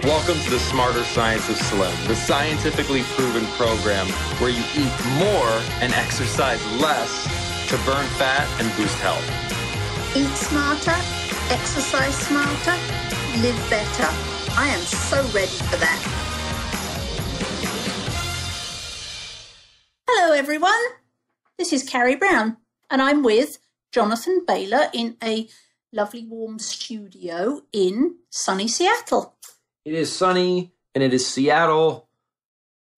Welcome to the Smarter Science of Slim, the scientifically proven program where you eat more and exercise less to burn fat and boost health. Eat smarter, exercise smarter, live better. I am so ready for that. Hello everyone, this is Carrie Brown and I'm with Jonathan Bailor in a lovely warm studio in sunny Seattle. It is sunny, and it is Seattle,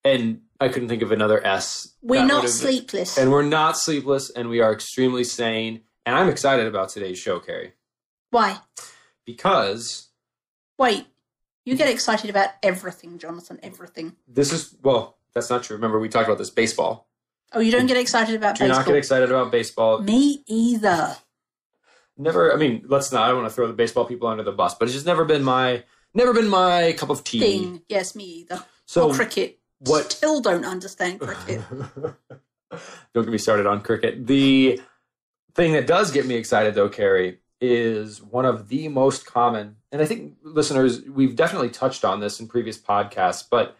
and I couldn't think of another S. We're not sleepless. And we're not sleepless, and we are extremely sane. And I'm excited about today's show, Carrie. Why? Because... Wait, you get excited about everything, Jonathan, everything. Well, that's not true. Remember, we talked about this, baseball. Oh, you don't get excited about baseball? Do not get excited about baseball. Me either. Never, I mean, let's not, I don't want to throw the baseball people under the bus, but it's just never been my cup of tea. Thing. Yes, me either. So or cricket. What? Still don't understand cricket. Don't get me started on cricket. The thing that does get me excited, though, Carrie, is one of the most common, and I think, listeners, we've definitely touched on this in previous podcasts, but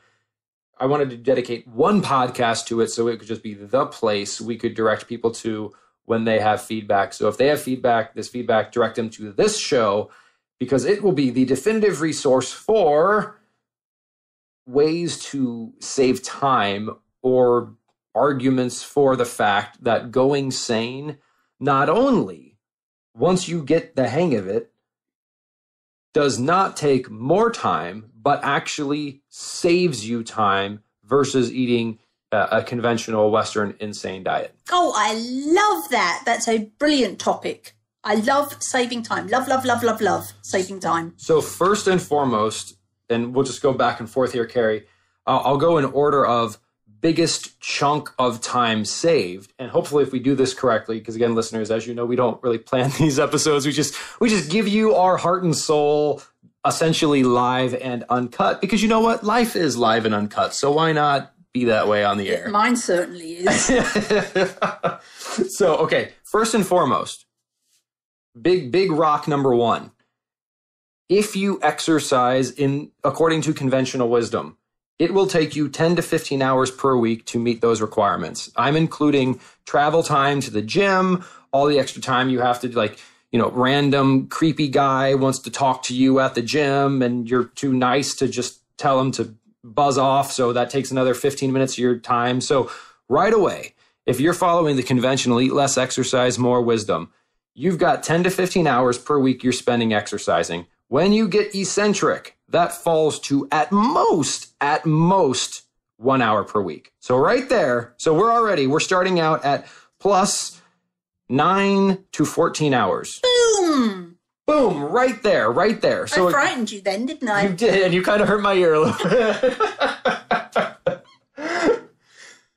I wanted to dedicate one podcast to it so it could just be the place we could direct people to when they have feedback. So if they have feedback, direct them to this show, because it will be the definitive resource for ways to save time or arguments for the fact that going sane, not only once you get the hang of it, does not take more time, but actually saves you time versus eating a conventional Western insane diet. Oh, I love that. That's a brilliant topic. I love saving time. Love saving time. So first and foremost, and we'll just go back and forth here, Carrie, I'll go in order of biggest chunk of time saved. And hopefully if we do this correctly, because again, listeners, as you know, we don't really plan these episodes. We just give you our heart and soul essentially live and uncut, because you know what? Life is live and uncut. So why not be that way on the air? Mine certainly is. So, okay, first and foremost, big rock number one. If you exercise according to conventional wisdom, it will take you 10 to 15 hours per week to meet those requirements. I'm including travel time to the gym, all the extra time you have to, random creepy guy wants to talk to you at the gym and you're too nice to just tell him to buzz off. So that takes another 15 minutes of your time. So right away, if you're following the conventional eat less, exercise more wisdom, you've got 10 to 15 hours per week you're spending exercising. When you get eccentric, that falls to at most 1 hour per week. So right there, we're starting out at plus 9 to 14 hours. Boom, right there. So I frightened you then, didn't I? You did, and you kind of hurt my ear a little bit.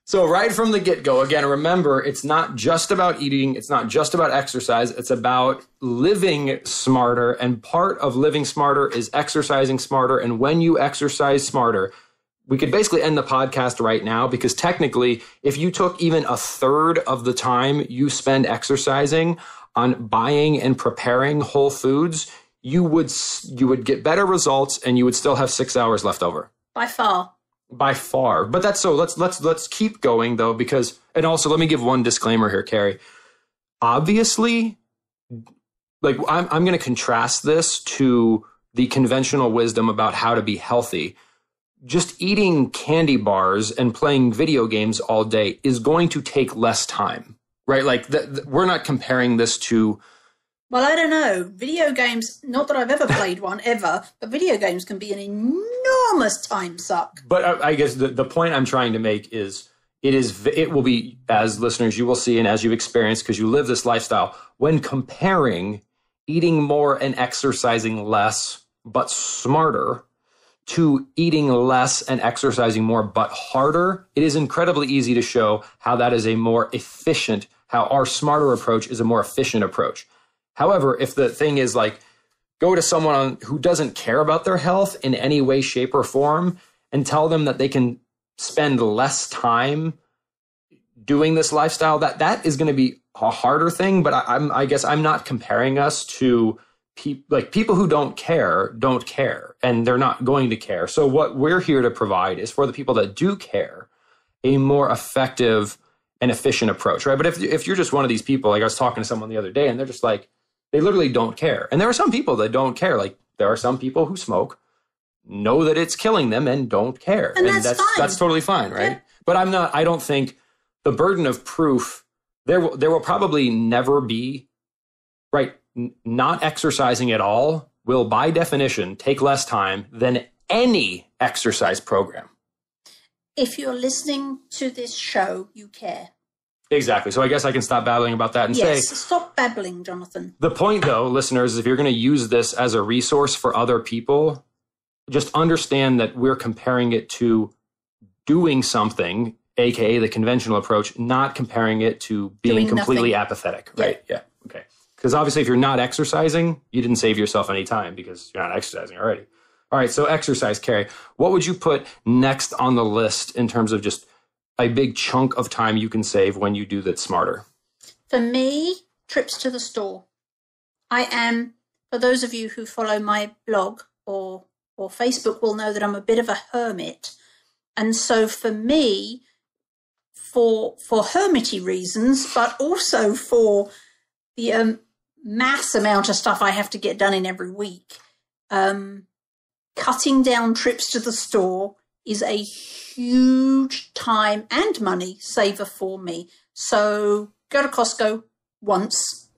So right from the get-go, again, remember, it's not just about eating, it's not just about exercise, it's about living smarter, and part of living smarter is exercising smarter, and when you exercise smarter, we could basically end the podcast right now, because technically, if you took even a third of the time you spend exercising on buying and preparing whole foods, you would get better results, and you would still have 6 hours left over. By far. But that's so let's keep going though, because, and also let me give one disclaimer here, Carrie. Obviously, I'm going to contrast this to the conventional wisdom about how to be healthy. Just eating candy bars and playing video games all day is going to take less time, right? We're not comparing this to... Well, I don't know. Video games, not that I've ever played one, ever, but video games can be an enormous time suck. But I guess the point I'm trying to make is it will be, as listeners, you will see, and as you've experienced, because you live this lifestyle, when comparing eating more and exercising less, but smarter, to eating less and exercising more, but harder, it is incredibly easy to show how that is a more efficient, how our smarter approach is a more efficient approach. However, if the thing is go to someone who doesn't care about their health in any way, shape, or form and tell them that they can spend less time doing this lifestyle, that is going to be a harder thing. But I guess I'm not comparing us to people who don't care, and they're not going to care. So what we're here to provide is for the people that do care, a more effective and efficient approach, right? But if you're just one of these people, like I was talking to someone the other day, and they're just like, they literally don't care. And there are some people that don't care. Like there are some people who smoke, know that it's killing them, and don't care. And that's fine. That's totally fine, right? Yeah. But I don't think the burden of proof, there will probably never be, right? Not exercising at all will by definition take less time than any exercise program. If you're listening to this show, you care. Exactly. So I guess I can stop babbling about that and say... stop babbling, Jonathan. The point, though, listeners, is if you're going to use this as a resource for other people, just understand that we're comparing it to doing something, aka the conventional approach, not comparing it to being completely apathetic, right? Yeah. Okay. Because obviously, if you're not exercising, you didn't save yourself any time because you're not exercising already. All right, so exercise, Carrie. What would you put next on the list in terms of just a big chunk of time you can save when you do that smarter? For me, trips to the store. I am, for those of you who follow my blog or Facebook will know that I'm a bit of a hermit. And so for me, for hermity reasons, but also for the mass amount of stuff I have to get done in every week, cutting down trips to the store is a huge time and money saver for me. So go to Costco once,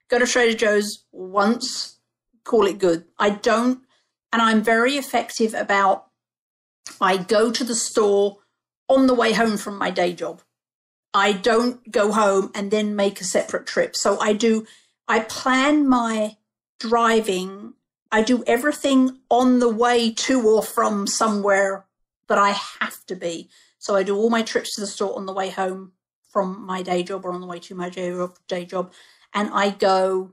go to Trader Joe's once, call it good. And I'm very effective about, I go to the store on the way home from my day job. I don't go home and then make a separate trip. So I plan my driving. I do everything on the way to or from somewhere that I have to be. So I do all my trips to the store on the way home from my day job or on the way to my day job. And I go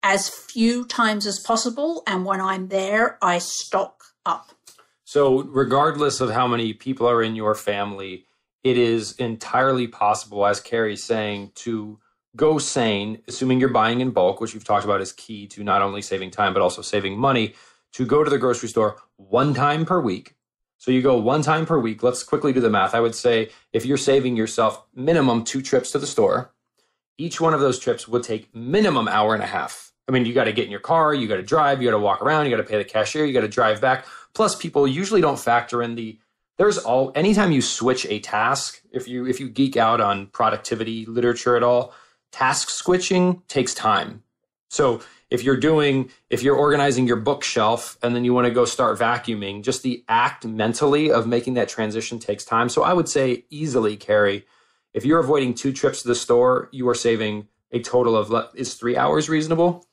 as few times as possible. And when I'm there, I stock up. So regardless of how many people are in your family, it is entirely possible, as Carrie's saying, to go SANE, assuming you're buying in bulk, which you've talked about is key to not only saving time, but also saving money, to go to the grocery store one time per week. So you go one time per week. Let's quickly do the math. I would say if you're saving yourself minimum 2 trips to the store, each one of those trips would take minimum hour and a half. I mean, you got to get in your car, you got to drive, you got to walk around, you got to pay the cashier, you got to drive back. Plus people usually don't factor in anytime you switch a task, if you geek out on productivity literature at all, task switching takes time. So if you're organizing your bookshelf and then you want to go start vacuuming, just the act mentally of making that transition takes time. So I would say easily, Carrie, if you're avoiding 2 trips to the store, you are saving a total of, is 3 hours reasonable?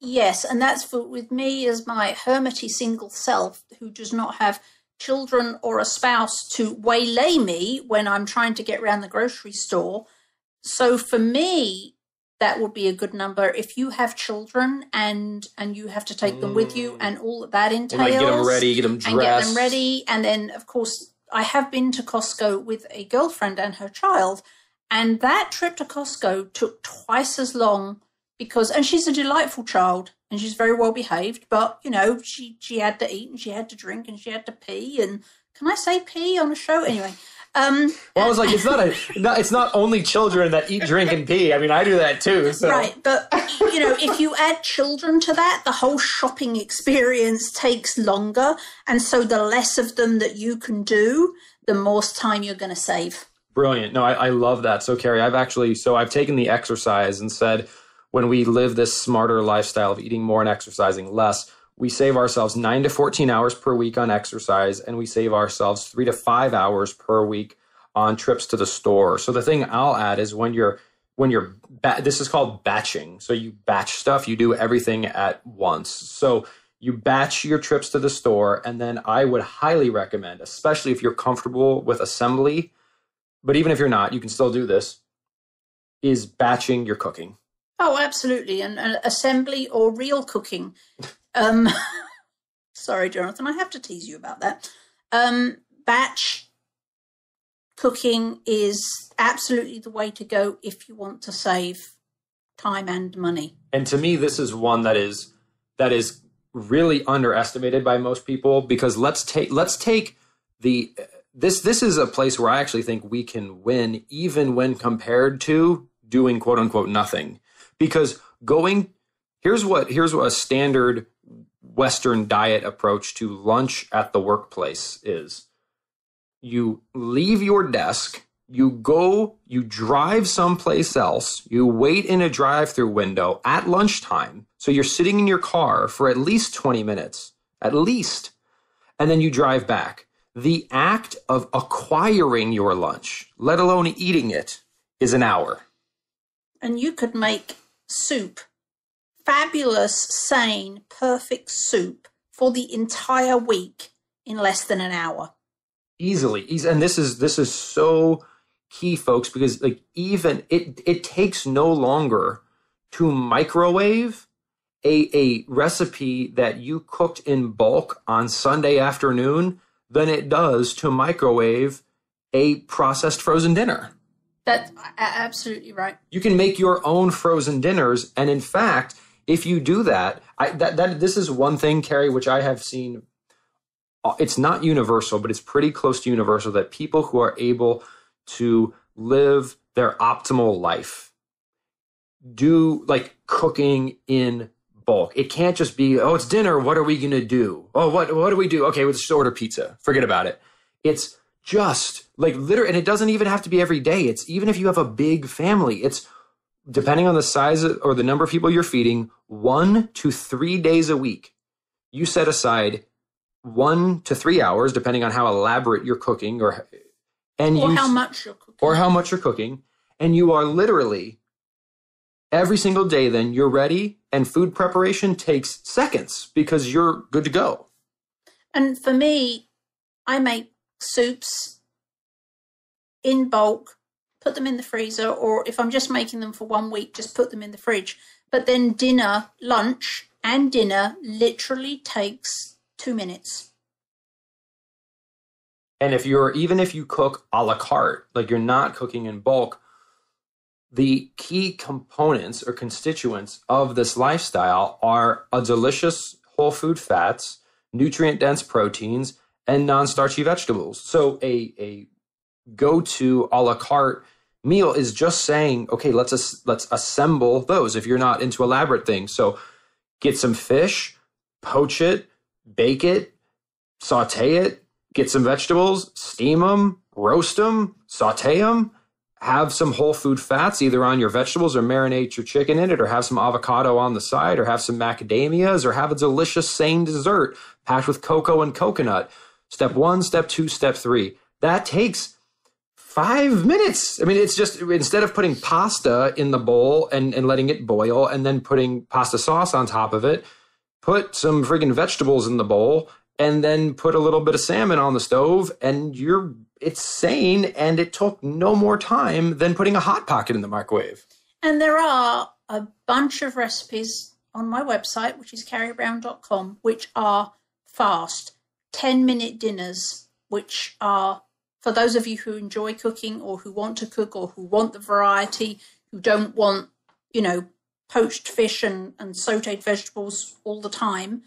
Yes, and that's with me as my hermity single self who does not have children or a spouse to waylay me when I'm trying to get around the grocery store. So for me, that would be a good number. If you have children and you have to take them with you and all that entails. And get them ready, get them dressed. And get them ready. And then, of course, I have been to Costco with a girlfriend and her child. And that trip to Costco took twice as long and she's a delightful child and she's very well behaved. But, she had to eat and she had to drink and she had to pee. And can I say pee on a show? Anyway. Well, I was like, it's not only children that eat, drink, and pee. I mean, I do that too. So. Right, but if you add children to that, the whole shopping experience takes longer, and so the less of them that you can do, the more time you're going to save. Brilliant. No, I love that. So, Carrie, I've taken the exercise and said, when we live this smarter lifestyle of eating more and exercising less, we save ourselves 9 to 14 hours per week on exercise, and we save ourselves 3 to 5 hours per week on trips to the store. So the thing I'll add is this is called batching. So you batch stuff, you do everything at once. So you batch your trips to the store, and then I would highly recommend, especially if you're comfortable with assembly, but even if you're not, you can still do this, is batching your cooking. Oh, absolutely. And assembly or real cooking. Sorry, Jonathan, I have to tease you about that. Batch cooking is absolutely the way to go if you want to save time and money. And to me, this is one that is that is really underestimated by most people, because let's take this is a place where I actually think we can win, even when compared to doing quote unquote nothing. Because here's what a standard Western diet approach to lunch at the workplace is. You leave your desk, you drive someplace else, you wait in a drive-through window at lunchtime. So you're sitting in your car for at least 20 minutes, at least, and then you drive back. The act of acquiring your lunch, let alone eating it, is an hour. And you could make soup, fabulous, sane, perfect soup for the entire week in less than an hour. Easily. And this is so key, folks, because like even it takes no longer to microwave a recipe that you cooked in bulk on Sunday afternoon than it does to microwave a processed frozen dinner. That's absolutely right. You can make your own frozen dinners. And in fact, if you do that, this is one thing, Carrie, which I have seen. It's not universal, but it's pretty close to universal, that people who are able to live their optimal life do like cooking in bulk. It can't just be, oh, it's dinner. What are we going to do? Oh, what do we do? Okay, let's just order pizza. Forget about it. It's just like literally, and it doesn't even have to be every day. It's even if you have a big family, it's depending on the size or the number of people you're feeding, 1 to 3 days a week. You set aside 1 to 3 hours, depending on how elaborate you're cooking or how much you're cooking. And you are literally every single day, then you're ready, and food preparation takes seconds because you're good to go. And for me, I make soups in bulk, put them in the freezer, or if I'm just making them for 1 week, just put them in the fridge. But then lunch and dinner literally takes 2 minutes. And even if you cook a la carte, like you're not cooking in bulk, the key components or constituents of this lifestyle are a delicious whole food fats, nutrient-dense proteins, and non-starchy vegetables. So a go-to a la carte meal is just saying, okay, let's assemble those if you're not into elaborate things. So get some fish, poach it, bake it, saute it, get some vegetables, steam them, roast them, saute them, have some whole food fats either on your vegetables or marinate your chicken in it, or have some avocado on the side, or have some macadamias, or have a delicious sane dessert packed with cocoa and coconut. Step 1, step 2, step 3. That takes 5 minutes. I mean, it's just, instead of putting pasta in the bowl and letting it boil and then putting pasta sauce on top of it, put some friggin' vegetables in the bowl and then put a little bit of salmon on the stove, and it's sane, and it took no more time than putting a Hot Pocket in the microwave. And there are a bunch of recipes on my website, which is carriebrown.com, which are fast 10-minute dinners, which are for those of you who enjoy cooking or who want to cook or who want the variety, who don't want, poached fish and sauteed vegetables all the time.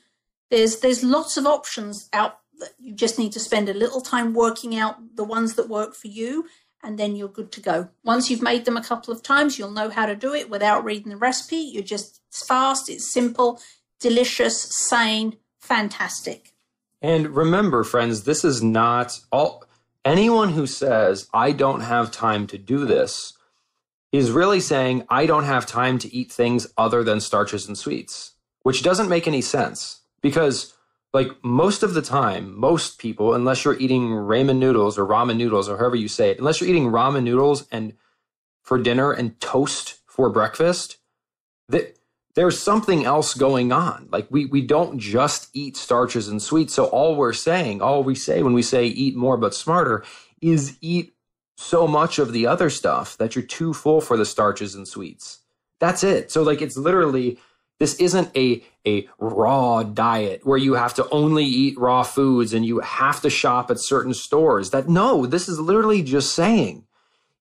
There's lots of options out that you just need to spend a little time working out the ones that work for you, and then you're good to go. Once you've made them a couple of times, you'll know how to do it without reading the recipe. It's fast, it's simple, delicious, sane, fantastic. And remember, friends, this is not all. Anyone who says, I don't have time to do this, is really saying, I don't have time to eat things other than starches and sweets, which doesn't make any sense. Because, most of the time, most people, unless you're eating ramen noodles or however you say it, unless you're eating ramen noodles and for dinner and toast for breakfast, there's something else going on. We don't just eat starches and sweets. So all we say when we say eat more but smarter is eat so much of the other stuff that you're too full for the starches and sweets. That's it. So it's literally, this isn't a raw diet where you have to only eat raw foods and you have to shop at certain stores. This is literally just saying,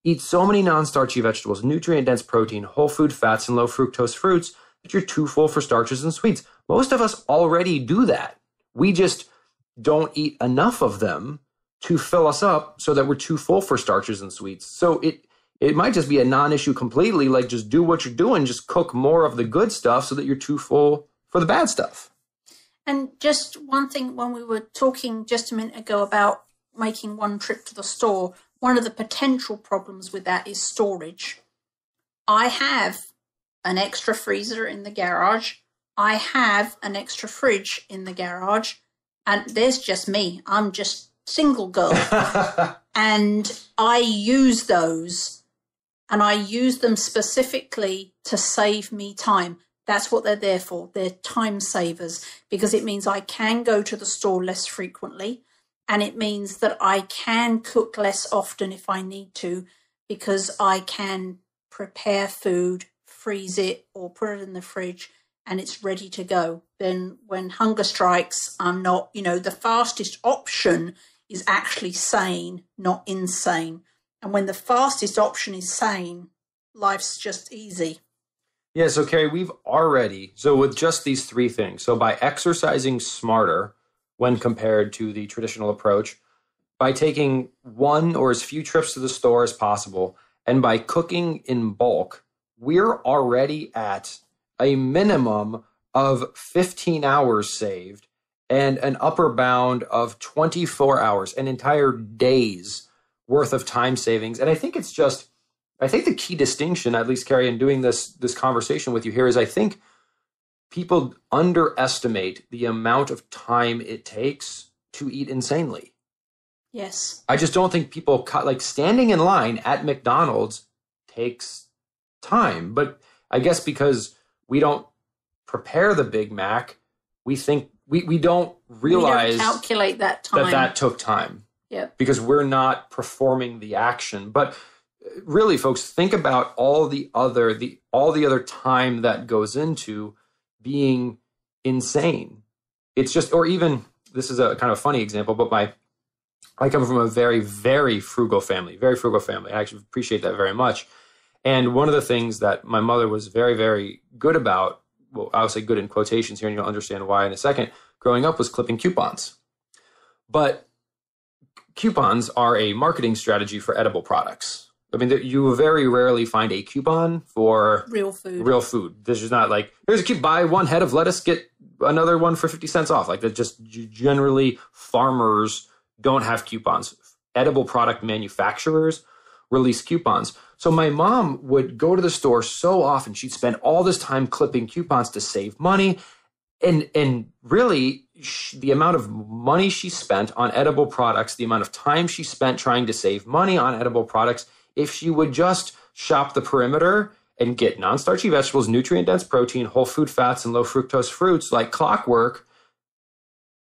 eat so many non-starchy vegetables, nutrient-dense protein, whole food fats, and low fructose fruits that you're too full for starches and sweets. Most of us already do that. We just don't eat enough of them to fill us up so that we're too full for starches and sweets. So it might just be a non-issue completely, like just do what you're doing, just cook more of the good stuff so that you're too full for the bad stuff. And just one thing, when we were talking just a minute ago about making one trip to the store, one of the potential problems with that is storage. I have an extra freezer in the garage. I have an extra fridge in the garage. And there's just me. I'm just single girl. And I use those. And I use them specifically to save me time. That's what they're there for. They're time savers, because it means I can go to the store less frequently, and it means that I can cook less often if I need to, because I can prepare food, freeze it, or put it in the fridge, and it's ready to go. Then when hunger strikes, I'm not, the fastest option is actually sane, not insane. And when the fastest option is sane, life's just easy. Yeah, so Carrie, with just these three things, so by exercising smarter when compared to the traditional approach, by taking one or as few trips to the store as possible, and by cooking in bulk, we're already at a minimum of 15 hours saved and an upper bound of 24 hours, an entire day's worth of time savings. And I think the key distinction, at least, Carrie, in doing this conversation with you here, is I think people underestimate the amount of time it takes to eat insanely. Yes. I just don't think people standing in line at McDonald's takes time. But I guess because we don't prepare the Big Mac, we think we don't realize we don't calculate that time. that took time. Yeah. Because we're not performing the action. But really, folks, think about all the other time that goes into being insane. It's just, or even, this is a kind of funny example, but I come from a very, very frugal family. I actually appreciate that very much. And one of the things that my mother was very, very good about, well, I'll say good in quotations here, and you'll understand why in a second, growing up, was clipping coupons. But coupons are a marketing strategy for edible products. I mean, you very rarely find a coupon for real food. This is not like, here's a coupon, buy one head of lettuce, get another one for 50 cents off. Like, that just generally, farmers don't have coupons. Edible product manufacturers release coupons. So my mom would go to the store so often. She'd spend all this time clipping coupons to save money. And really, the amount of money she spent on edible products, the amount of time she spent trying to save money on edible products, if she would just shop the perimeter and get non-starchy vegetables, nutrient-dense protein, whole food fats, and low fructose fruits like clockwork,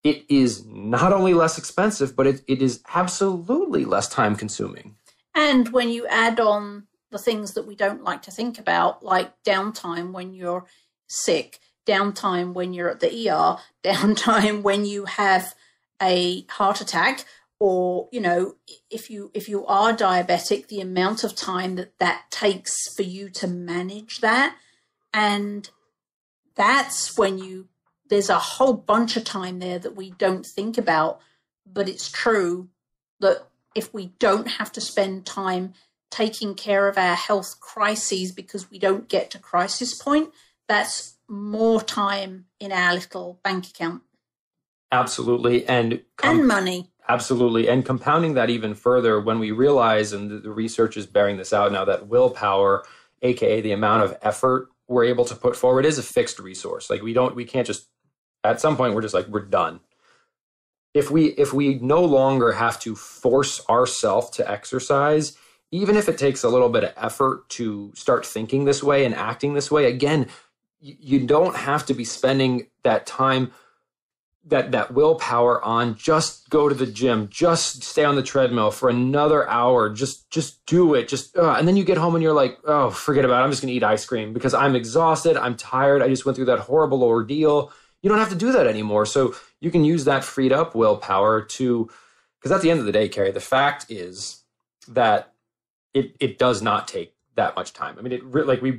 it is not only less expensive, but it is absolutely less time-consuming. And when you add on the things that we don't like to think about, like downtime when you're sick, downtime when you're at the ER, downtime when you have a heart attack, or, if you are diabetic, the amount of time that takes for you to manage that. And that's when there's a whole bunch of time there that we don't think about. But it's true that if we don't have to spend time taking care of our health crises because we don't get to crisis point, that's more time in our little bank account. Absolutely. And money. Absolutely. And compounding that even further, when we realize, and the research is bearing this out now, that willpower, aka the amount of effort we're able to put forward, is a fixed resource. Like, we can't just, at some point, we're just like, we're done. If we no longer have to force ourselves to exercise, even if it takes a little bit of effort to start thinking this way and acting this way, again, you don't have to be spending that time, that willpower on just go to the gym, just stay on the treadmill for another hour, just do it, and then you get home and you're like, oh, forget about it, I'm just gonna eat ice cream because I'm exhausted, I'm tired, I just went through that horrible ordeal. You don't have to do that anymore. So you can use that freed up willpower because at the end of the day, Carrie, the fact is that it does not take that much time. I mean,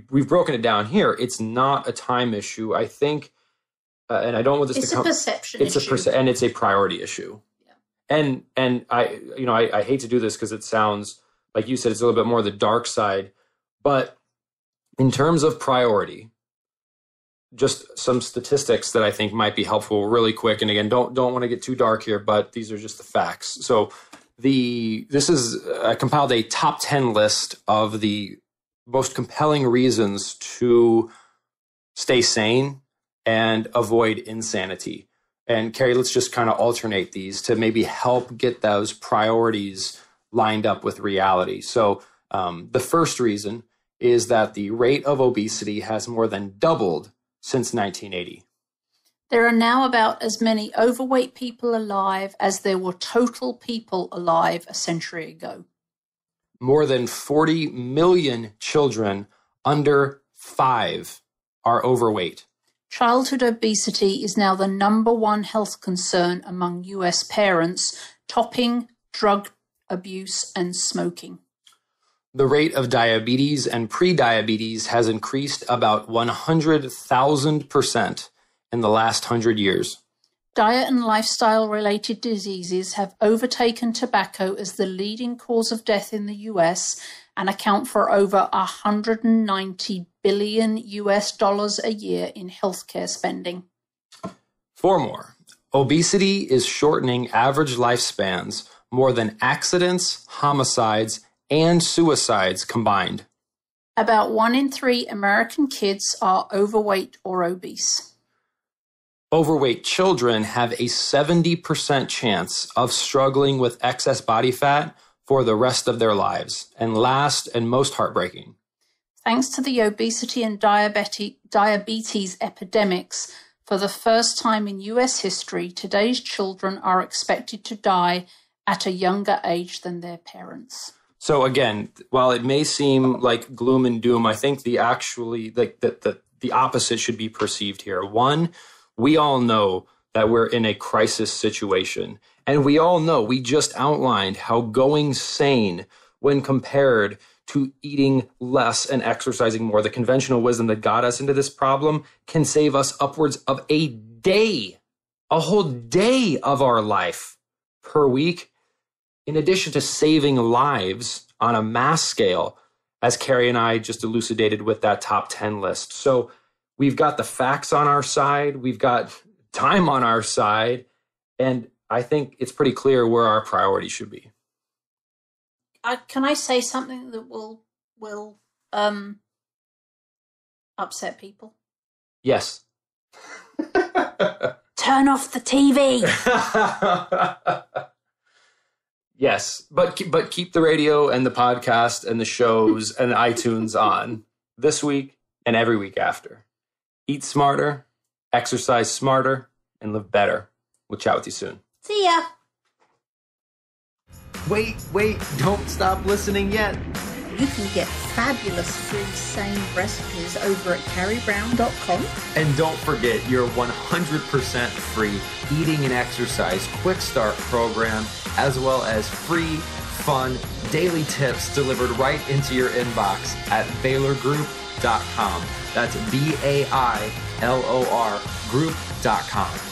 we've broken it down here. It's not a time issue. I think and I don't want this it's to come. It's a perception issue. And it's a priority issue. Yeah. And I hate to do this because it sounds like you said it's a little bit more the dark side, but in terms of priority, just some statistics that I think might be helpful really quick. And again, don't want to get too dark here, but these are just the facts. So I compiled a top 10 list of the most compelling reasons to stay sane and avoid insanity. And Carrie, let's just kind of alternate these to maybe help get those priorities lined up with reality. So the first reason is that the rate of obesity has more than doubled since 1980. There are now about as many overweight people alive as there were total people alive a century ago. More than 40 million children under 5 are overweight. Childhood obesity is now the number one health concern among U.S. parents, topping drug abuse and smoking. The rate of diabetes and prediabetes has increased about 100,000% in the last 100 years. Diet and lifestyle-related diseases have overtaken tobacco as the leading cause of death in the U.S. and account for over $190 billion a year in healthcare spending. 4 more. Obesity is shortening average lifespans more than accidents, homicides, and suicides combined. About 1 in 3 American kids are overweight or obese. Overweight children have a 70% chance of struggling with excess body fat for the rest of their lives. And last and most heartbreaking, thanks to the obesity and diabetes epidemics, for the first time in U.S. history, today's children are expected to die at a younger age than their parents. So again, while it may seem like gloom and doom, I think the opposite should be perceived here. 1, we all know that we're in a crisis situation. And we all know, we just outlined how going sane when compared to eating less and exercising more, the conventional wisdom that got us into this problem, can save us upwards of a whole day of our life per week. In addition to saving lives on a mass scale, as Carrie and I just elucidated with that top 10 list. So we've got the facts on our side, we've got time on our side, and I think it's pretty clear where our priorities should be. Can I say something that will upset people? Yes. Turn off the TV. Yes, but keep the radio and the podcast and the shows and iTunes on this week and every week after. Eat smarter, exercise smarter, and live better. We'll chat with you soon. See ya. Wait, don't stop listening yet. You can get fabulous free SANE recipes over at carriebrown.com. And don't forget your 100% free eating and exercise quick start program, as well as free, fun, daily tips delivered right into your inbox at bailorgroup.com. That's BAILOR group.com.